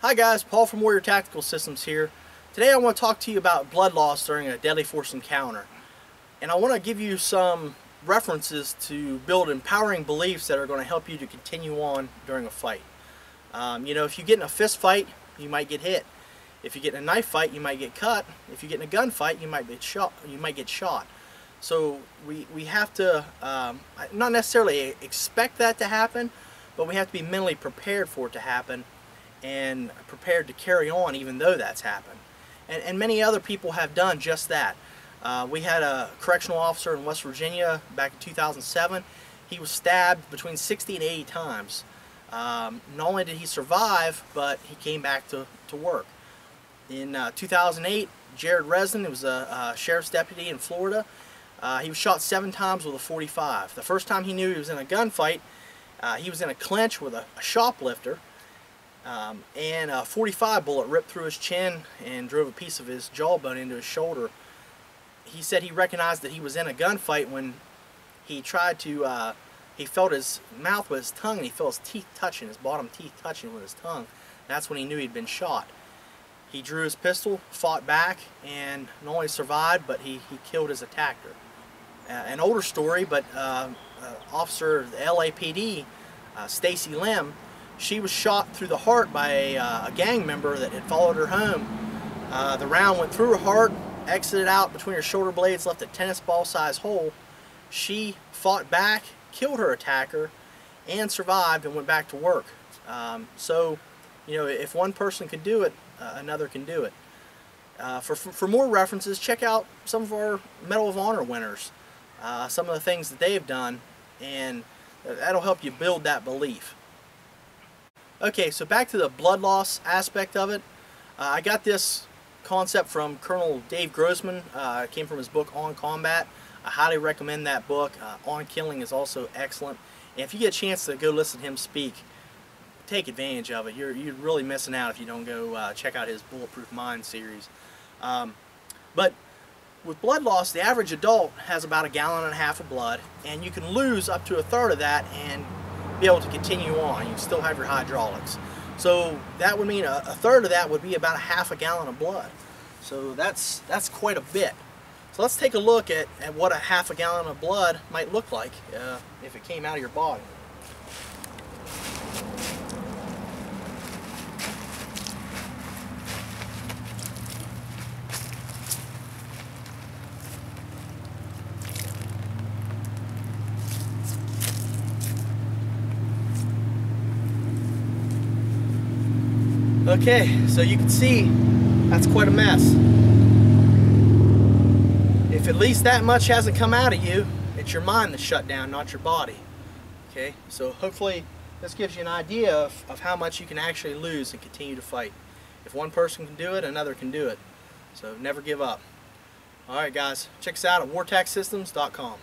Hi guys, Paul from Warrior Tactical Systems here. Today I want to talk to you about blood loss during a deadly force encounter. And I want to give you some references to build empowering beliefs that are going to help you to continue on during a fight. If you get in a fist fight, you might get hit. If you get in a knife fight, you might get cut. If you get in a gunfight, you might get shot. So we have to not necessarily expect that to happen, but we have to be mentally prepared for it to happen and prepared to carry on even though that's happened. And many other people have done just that. We had a correctional officer in West Virginia back in 2007. He was stabbed between 60 and 80 times. Not only did he survive, but he came back to work. In 2008, Jared Resnick was a sheriff's deputy in Florida. He was shot 7 times with a .45. The first time he knew he was in a gunfight, he was in a clinch with a shoplifter, and a .45 bullet ripped through his chin and drove a piece of his jawbone into his shoulder. He said he recognized that he was in a gunfight when he tried to, he felt his mouth with his tongue, and he felt his teeth touching, his bottom teeth touching with his tongue. That's when he knew he'd been shot. He drew his pistol, fought back, and not only survived, but he killed his attacker. An older story, but officer of the LAPD, Stacy Lim, she was shot through the heart by a gang member that had followed her home. The round went through her heart, exited out between her shoulder blades, left a tennis ball size hole. She fought back, killed her attacker, and survived and went back to work. If one person can do it, another can do it. For more references, check out some of our Medal of Honor winners, some of the things that they've done, and that'll help you build that belief. Okay, so back to the blood loss aspect of it. I got this concept from Colonel Dave Grossman. It came from his book On Combat. I highly recommend that book. On Killing is also excellent. And if you get a chance to go listen to him speak, take advantage of it. You're really missing out if you don't go check out his Bulletproof Mind series. But with blood loss, the average adult has about 1.5 gallons of blood, and you can lose up to 1/3 of that and be able to continue on. You still have your hydraulics. So that would mean a 1/3 of that would be about 1/2 gallon of blood. So that's quite a bit. So let's take a look at what 1/2 gallon of blood might look like if it came out of your body. Okay, so you can see that's quite a mess. If at least that much hasn't come out of you, it's your mind that's shut down, not your body. Okay, so hopefully this gives you an idea of how much you can actually lose and continue to fight. If one person can do it, another can do it. So never give up. Alright guys, check us out at wartacsystems.com.